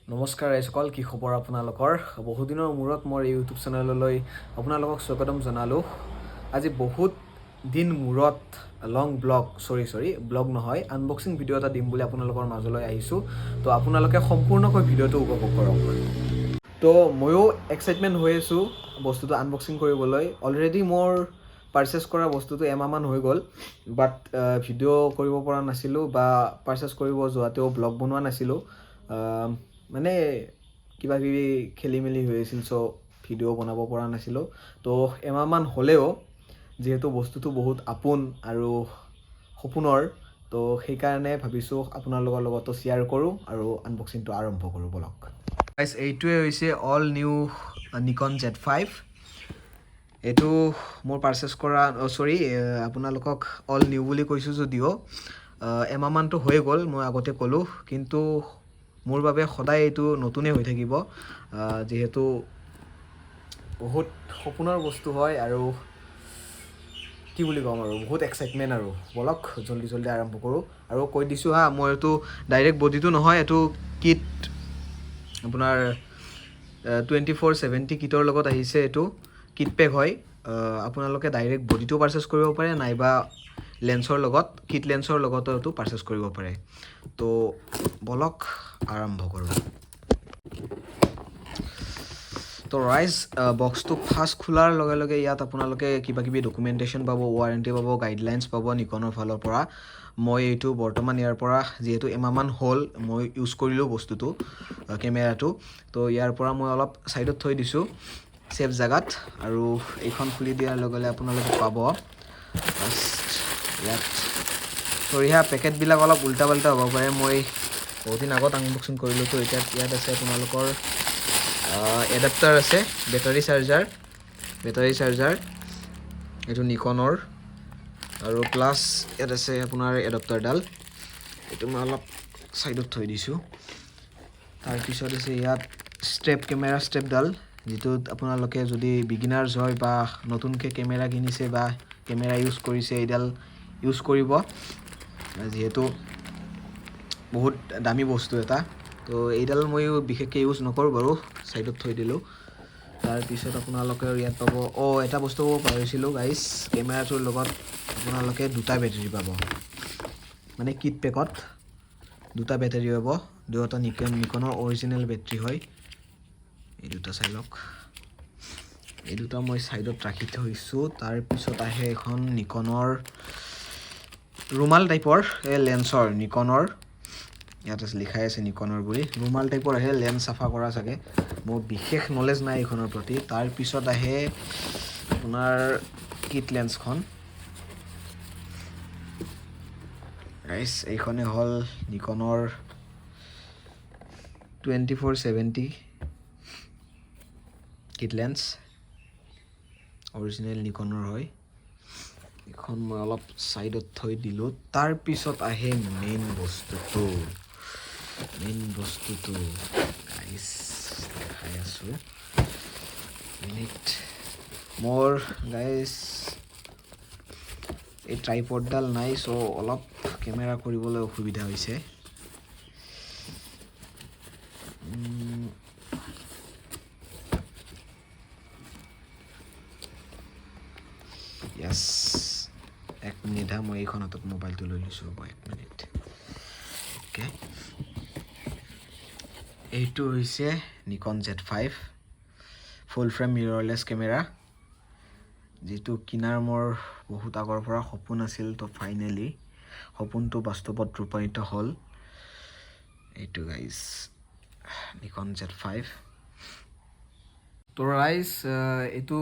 নমস্কাৰ সকল, কি খবৰ আপোনালোকৰ? বহুদিনৰ মূৰত মোৰ ইউটিউব চেনেললৈ আপোনালোকক স্বাগতম জনালোঁ। আজি বহুত দিন মূৰত লং ব্লগ নহয়, আনবক্সিং ভিডিঅ' এটা দিম বুলি আপোনালোকৰ মাজলৈ আহিছোঁ। তো আপোনালোকে সম্পূৰ্ণকৈ ভিডিঅ'টো উপভোগ কৰক। তো ময়ো এক্সাইটমেণ্ট হৈ আছোঁ বস্তুটো আনবক্সিং কৰিবলৈ। অলৰেডি মোৰ পাৰ্চেছ কৰা বস্তুটো এমাহমান হৈ গ'ল, বাট ভিডিঅ' কৰিব পৰা নাছিলোঁ বা পাৰ্চেছ কৰিব যোৱাতেও ব্লগ বনোৱা নাছিলোঁ। মানে কিবা কিবি খেলি মেলি হৈ আছিল, চ' ভিডিঅ' বনাব পৰা নাছিলোঁ। তো এমাহমান হ'লেও যিহেতু বস্তুটো বহুত আপোন আৰু সপোনৰ, তো সেইকাৰণে ভাবিছোঁ আপোনালোকৰ লগতো শ্বেয়াৰ কৰোঁ আৰু আনবক্সিংটো আৰম্ভ কৰোঁ বলক। গাইজ, এইটোৱে হৈছে অল নিউ নিকন Z5। এইটো মোৰ পাৰ্চেছ কৰা আপোনালোকক অল নিউ বুলি কৈছোঁ যদিও এমাহমানটো হৈ গ'ল, মই আগতে ক'লোঁ, কিন্তু মোৰ বাবে সদায় এইটো নতুনেই হৈ থাকিব, যিহেতু বহুত সপোনৰ বস্তু হয় আৰু কি বুলি ক'ম আৰু বহুত এক্সাইটমেণ্ট আৰু বলক জল্দি আৰম্ভ কৰোঁ। আৰু কৈ দিছোঁ মই এইটো ডাইৰেক্ট বডিটো নহয়, এইটো কিট আপোনাৰ 2470 কিটৰ লগত আহিছে। এইটো কিট পেক হয়। আপোনালোকে ডাইৰেক্ট বডিটো পাৰ্চেছ কৰিব পাৰে, নাইবা লেন্সৰ লগত কিট লেন্সৰ লগতো এইটো পাৰ্চেছ কৰিব পাৰে। তো বলক আৰম্ভ কৰোঁ। তো বক্সটো ফাৰ্ষ্ট খোলাৰ লগে লগে ইয়াত আপোনালোকে কিবা কিবি ডকুমেণ্টেশ্যন পাব, ৱাৰেণ্টি পাব, গাইডলাইনছ পাব নিকনৰ ফালৰ পৰা। মই এইটো বৰ্তমান ইয়াৰ পৰা যিহেতু এমাহমান হ'ল মই ইউজ কৰিলোঁ বস্তুটো, কেমেৰাটো, তো ইয়াৰ পৰা মই অলপ ছাইডত থৈ দিছোঁ ছেফ জেগাত। আৰু এইখন খুলি দিয়াৰ লগে লগে আপোনালোকে পাব ইয়াত পেকেটবিলাক অলপ উল্টা পাল্টা হ'ব পাৰে, মই বহুত দিন আগত আনবক্সিং কৰিলোঁ। তো এতিয়া ইয়াত আছে আপোনালোকৰ এডাপ্টাৰ আছে, বেটাৰী চাৰ্জাৰ, এইটো নিকনৰ, আৰু প্লাছ ইয়াত আছে আপোনাৰ এডাপ্টাৰডাল, এইটো মই অলপ ছাইডত থৈ দিছোঁ। তাৰপিছত আছে ইয়াত কেমেৰা ষ্ট্ৰেপডাল, যিটোত আপোনালোকে যদি বিগিনাৰ্ছ হয় বা নতুনকৈ কেমেৰা কিনিছে বা কেমেৰা ইউজ কৰিছে, এইডাল ইউজ কৰিব, যিহেতু বহুত দামী বস্তু এটা। তো এইডাল ময়ো বিশেষকৈ ইউজ নকৰোঁ বাৰু, ছাইডত থৈ দিলোঁ। তাৰপিছত আপোনালোকে ইয়াত পাব, এটা বস্তু ক'ব পাহৰিছিলোঁ গাইজ, কেমেৰাটোৰ লগত আপোনালোকে দুটা বেটাৰী পাব, মানে কিট পেকত দুটা বেটাৰী পাব। দুয়োটা নিকনৰ অৰিজিনেল বেটাৰী হয়। এই দুটা চাই লওক, এই দুটা মই ছাইডত ৰাখি থৈছোঁ। তাৰপিছত আহে এখন নিকনৰ ৰুমাল টাইপৰ লেন্সৰ, নিকনৰ ইয়াত লিখাই আছে নিকনৰ বুলি, ৰুমাল টাইপৰ আহে, লেন্স চাফা কৰা চাগে, মোৰ বিশেষ নলেজ নাই এইখনৰ প্ৰতি। তাৰপিছত আহে আপোনাৰ কিট লেন্সখন। এইখনে হ'ল নিকনৰ 2470 কিট লেন্স, অৰিজিনেল নিকনৰ হয়। এইখন মই অলপ ছাইডত থৈ দিলোঁ। তাৰপিছত আহে মেইন বস্তুটো গাইজ, দেখাই আছোঁ মিনিট। মোৰ গাইজ এই ট্ৰাইপডডাল নাই, চ' অলপ কেমেৰা কৰিবলৈ অসুবিধা হৈছে। য়েছ, এক মিনিট মই এইখন হাতত মোবাইলটো লৈ লৈছোঁ, এক মিনিট। অ'কে, এইটো হৈছে নিকন Z5 ফুল ফ্ৰেম মিৰৰলেছ কেমেৰা, যিটো কিনাৰ মোৰ বহুত আগৰ পৰা সপোন আছিল। তো ফাইনেলি সপোনটো বাস্তৱত ৰূপায়িত হ'ল। এইটো গাইজ নিকন Z5। তো এইটো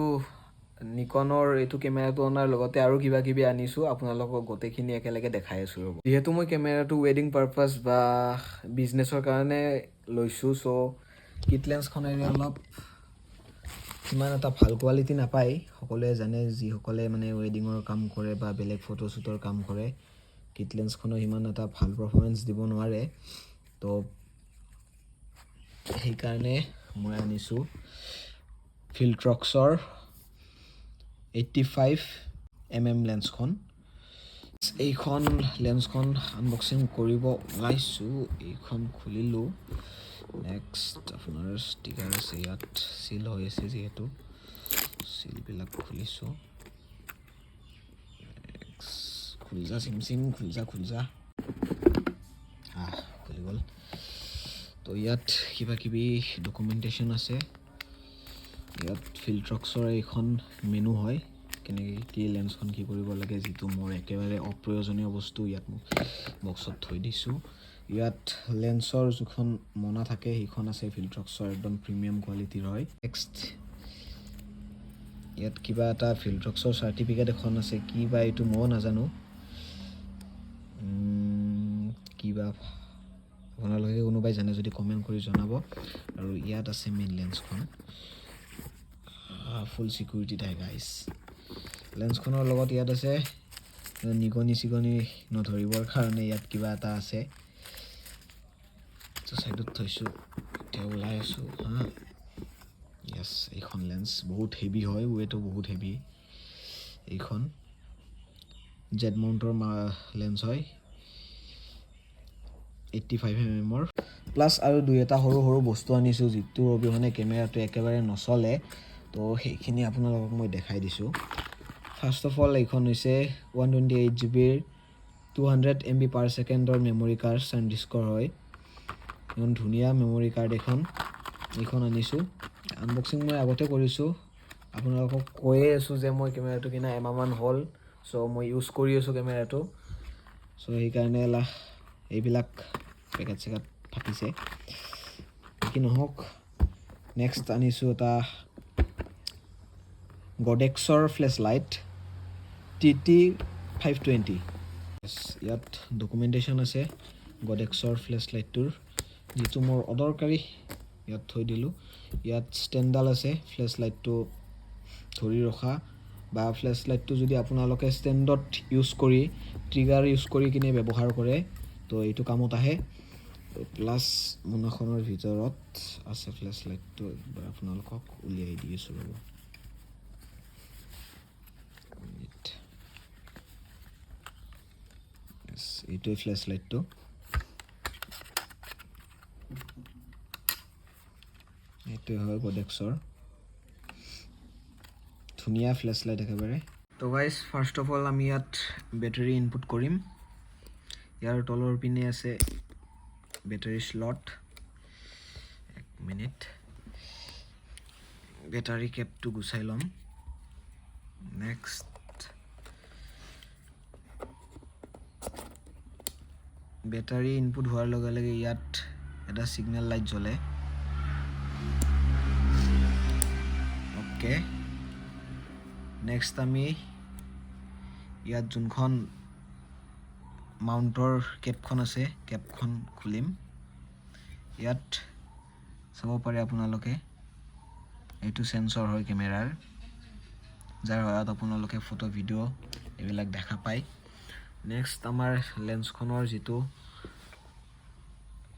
নিকনৰ এইটো কেমেৰাটো অনাৰ লগতে আৰু কিবা কিবি আনিছোঁ, আপোনালোকক গোটেইখিনি একেলগে দেখাই আছোঁ ৰ'ব। যিহেতু মই কেমেৰাটো ৱেডিং পাৰপাছ বা বিজনেছৰ কাৰণে লৈছোঁ, চ' কিট লেন্সখনেৰে অলপ ইমান এটা ভাল কোৱালিটি নাপায়, সকলোৱে জানে, যিসকলে মানে ৱেডিঙৰ কাম কৰে বা বেলেগ ফটোশ্বুটৰ কাম কৰে, কিট লেন্সখনৰ ইমান এটা ভাল পাৰফৰ্মেঞ্চ দিব নোৱাৰে। তো সেইকাৰণে মই আনিছোঁ ফিল্ট্ৰক্সৰ 85mm লেন্সখন। এইখন লেন্সখন আনবক্সিং কৰিব ওলাইছোঁ, এইখন খুলিলোঁ। নেক্সট আপোনাৰ ষ্টিকাৰ আছে ইয়াত চিল হৈ আছে যিহেতু চিলবিলাক খুলিছোঁ খুলজা চিম খুলজা খুলি গ'ল তো ইয়াত কিবা কিবি ডকুমেণ্টেশ্যন আছে ইয়াত ফিল্ট্ৰক্সৰ এইখন মেনু হয় কেনেকৈ কি লেন্সখন কি কৰিব লাগে যিটো মোৰ একেবাৰে অপ্ৰয়োজনীয় বস্তু ইয়াত মোক বক্সত থৈ দিছোঁ ইয়াত লেন্সৰ যিখন মনা থাকে সেইখন আছে ফিল্ট্ৰক্সৰ একদম প্ৰিমিয়াম কোৱালিটিৰ হয় নেক্সট ইয়াত কিবা এটা ফিল্ট্ৰক্সৰ চাৰ্টিফিকেট এখন আছে কি বা এইটো ময়ো নাজানো কিবা আপোনালোকে কোনোবাই জানে যদি কমেণ্ট কৰি জনাব আৰু ইয়াত আছে মেইন লেন্সখন ফুল চিকিউৰিটি থাকে গাইছ লেন্সখনৰ লগত ইয়াত আছে নিগনি চিগনি নধৰিবৰ কাৰণে ইয়াত কিবা এটা আছে চাইডত থৈছোঁ এতিয়া ওলাই আছোঁ য়েছ এইখন লেন্স বহুত হেভি হয় ৱেটো বহুত হেভি এইখন জেড মাউণ্টৰ লেন্স হয় 85mm প্লাছ আৰু দুই এটা সৰু সৰু বস্তু আনিছোঁ যিটোৰ অবিহনে কেমেৰাটো একেবাৰে নচলে তো সেইখিনি আপোনালোকক মই দেখাই দিছোঁ ফাৰ্ষ্ট অফ অল এইখন হৈছে 128GB 200MB per secondৰ মেমৰি কাৰ্ড চানডিস্কৰ হয় ইমান ধুনীয়া মেমৰি কাৰ্ড এইখন আনিছোঁ আনবক্সিং মই আগতে কৰিছোঁ আপোনালোকক কৈয়ে আছোঁ যে মই কেমেৰাটো কিনা এমাহমান হ'ল চ' মই ইউজ কৰি আছোঁ কেমেৰাটো চ' সেইকাৰণে এইবিলাক পেকেট চেকেট ফাটিছে কি নহওক নেক্সট আনিছোঁ এটা গডেক্সৰ ফ্লেছ লাইট TT520 ইয়াত ডকুমেণ্টেশ্যন আছে গডেক্সৰ ফ্লেছ লাইটটোৰ যিটো মোৰ অদৰকাৰী ইয়াত থৈ দিলোঁ ইয়াত ষ্টেণ্ডডাল আছে ফ্লেছ লাইটটো ধৰি ৰখা বা ফ্লেছ লাইটটো যদি আপোনালোকে ষ্টেণ্ডত ইউজ কৰি ট্ৰিগাৰ ইউজ কৰি কিনে ব্যৱহাৰ কৰে তো এইটো কামত আহে প্লাছ মোনাখনৰ ভিতৰত আছে ফ্লেছ লাইটটো একবাৰ আপোনালোকক উলিয়াই দি আছোঁ ৰ'ব এইটোৱে ফ্লেছ লাইটটো এইটোৱে হয় গডেক্সৰ ধুনীয়া ফ্লেছ লাইট একেবাৰে তো গাইজ ফাৰ্ষ্ট অফ অল আমি ইয়াত বেটাৰী ইনপুট কৰিম ইয়াৰ তলৰ পিনে আছে বেটাৰী স্লট এক মিনিট বেটাৰী কেপটো গুচাই ল'ম নেক্সট বেটাৰী ইনপুট হোৱাৰ লগে লগে ইয়াত এটা সিগনেল লাইট জ্বলে ওকে নেক্সট আমি ইয়াত যোনখন মাউণ্টৰ কেপখন আছে কেপখন খুলিম ইয়াত চাব পাৰে আপোনালোকে এইটো সেন্সৰ হয় কেমেৰাৰ যাৰ সহায়ত আপোনালোকে ফটো ভিডিঅ' এইবিলাক দেখা পায় নেক্সট আমাৰ লেন্সখনৰ যিটো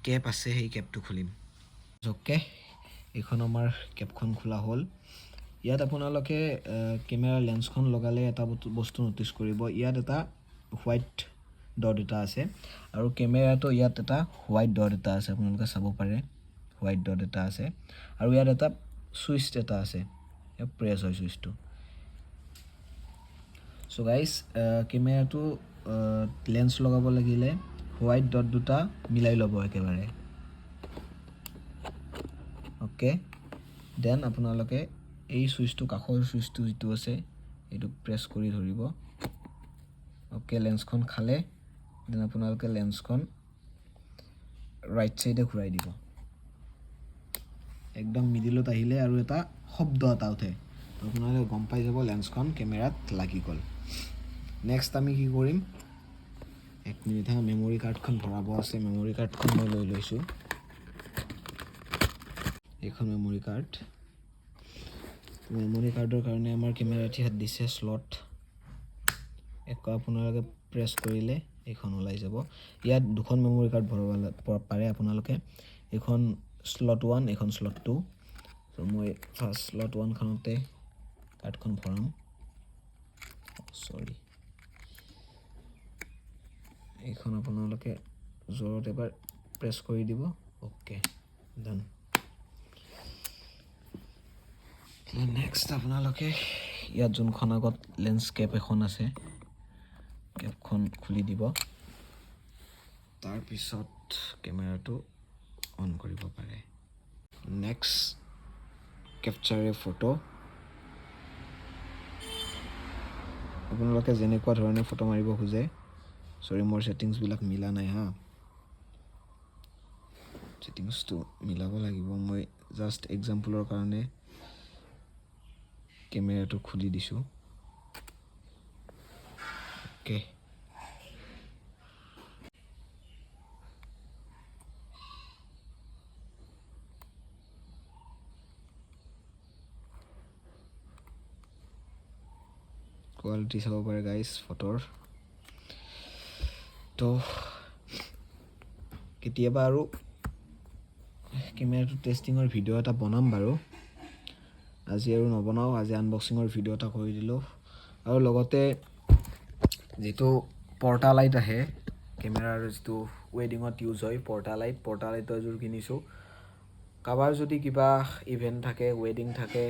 কেপ আছে সেই কেপটো খুলিম ওকে এইখন আমাৰ কেপখন খোলা হ'ল ইয়াত আপোনালোকে কেমেৰাৰ লেন্সখন লগালে এটা বস্তু নটিচ কৰিব ইয়াত এটা হোৱাইট ডট এটা আছে আৰু কেমেৰাটো ইয়াত এটা হোৱাইট ডট এটা আছে আপোনালোকে চাব পাৰে হোৱাইট ডট এটা আছে আৰু ইয়াত এটা সুইচ এটা আছে ইয়াত প্ৰেছ হয় সুইচটো চ' গাইজ কেমেৰাটো লেন্স লগাব লাগিলে হোৱাইট ডট দুটা মিলাই ল'ব একেবাৰে ওকে দেন আপোনালোকে এই সুইচটো কাষৰ সুইচটো যিটো আছে এইটো প্ৰেছ কৰি ধৰিব ওকে লেন্সখন খালে দেন আপোনালোকে লেন্সখন ৰাইট সাইডে ঘূৰাই দিব একদম মিডিলত আহিলে আৰু এটা শব্দ এটা উঠে আপোনালোকে গম পাই যাব লেন্সখন কেমেৰাত লাগি গ'ল নেক্সট আমি কি কৰিম এক মিনিট মেমৰি কাৰ্ডখন ভৰাব আছে মেমৰি কাৰ্ডখন মই লৈ লৈছোঁ এইখন মেমৰি কাৰ্ডৰ কাৰণে আমাৰ কেমেৰাটি হাত দিছে স্লট আপোনালোকে প্ৰেছ কৰিলে এইখন ওলাই যাব ইয়াত দুখন মেমৰি কাৰ্ড ভৰাব পাৰে আপোনালোকে এইখন স্লট 1 এইখন স্লট 2 তো মই ফাৰ্ষ্ট স্লট 1 খনতে কাৰ্ডখন ভৰাম সৰি এইখন আপোনালোকে জোৰত এবাৰ প্ৰেছ কৰি দিব ওকে ডান। নেক্সট আপোনালোকে ইয়াত যোনখন আগত লেন্সকেপ এখন আছে, কেপখন খুলি দিব। তাৰপিছত কেমেৰাটো অন কৰিব পাৰে। নেক্সট কেপচাৰ এ ফটো। আপোনালোকে যেনেকুৱা ধৰণে ফটো মাৰিব খোজে, চৰি মোৰ ছেটিংছবিলাক মিলা নাই হা, ছেটিংছটো মিলাব লাগিব। মই জাষ্ট এক্সাম্পলৰ কাৰণে কেমেৰাটো খুলি দিছোঁ। অ'কে, কোৱালিটি চাব পাৰে গাইজ ফটোৰ। তো কেতিয়াবা আৰু কেমেৰাটো টেষ্টিঙৰ ভিডিঅ' এটা বনাম বাৰু। আজি আৰু নবনাওঁ, আজি আনবক্সিঙৰ ভিডিঅ' এটা কৰি দিলোঁ। আৰু লগতে যিটো পৰ্টা লাইট আহে কেমেৰাৰ, যিটো ৱেডিঙত ইউজ হয় পৰ্টা লাইটটো এযোৰ কিনিছোঁ। কাৰোবাৰ যদি কিবা ইভেণ্ট থাকে, ৱেডিং থাকে,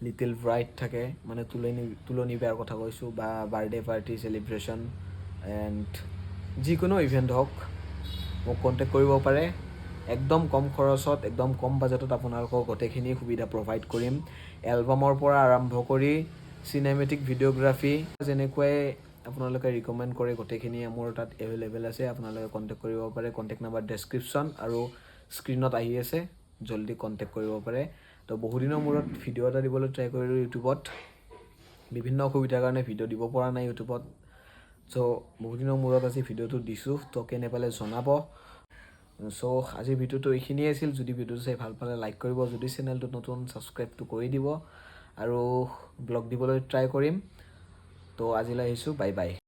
লিটিল ব্ৰাইড থাকে, মানে তুলনি বিয়াৰ কথা কৈছোঁ, বা বাৰ্থডে পাৰ্টি চেলিব্ৰেশ্যন এণ্ড যিকোনো ইভেণ্ট হওক, মোক কণ্টেক্ট কৰিব পাৰে। একদম কম খৰচত, একদম কম বাজেটত আপোনালোকক গোটেইখিনি সুবিধা প্ৰভাইড কৰিম। এলবামৰ পৰা আৰম্ভ কৰি চিনেমেটিক ভিডিঅ'গ্ৰাফী, যেনেকুৱাই আপোনালোকে ৰিকমেণ্ড কৰে গোটেইখিনি মোৰ তাত এভেইলেবল আছে। আপোনালোকে কণ্টেক্ট কৰিব পাৰে। কণ্টেক্ট নাম্বাৰ ডেছক্ৰিপশ্যন আৰু স্ক্ৰীণত আহি আছে, জল্দি কণ্টেক্ট কৰিব পাৰে। তো বহুদিনৰ মূৰত ভিডিঅ' এটা দিবলৈ ট্ৰাই কৰিলোঁ ইউটিউবত। বিভিন্ন অসুবিধাৰ কাৰণে ভিডিঅ' দিব পৰা নাই ইউটিউবত। চ' বহুদিনৰ মূৰত আজি ভিডিঅ'টো দিছোঁ, তো কেনে পালে জনাব। চ' আজিৰ ভিডিঅ'টো এইখিনিয়ে আছিল। যদি ভিডিঅ'টো চাই ভাল পালে লাইক কৰিব, যদি চেনেলটো নতুন ছাবস্ক্ৰাইবটো কৰি দিব, আৰু ব্লগ দিবলৈ ট্ৰাই কৰিম। তো আজিলৈ আহিছোঁ, বাই বাই।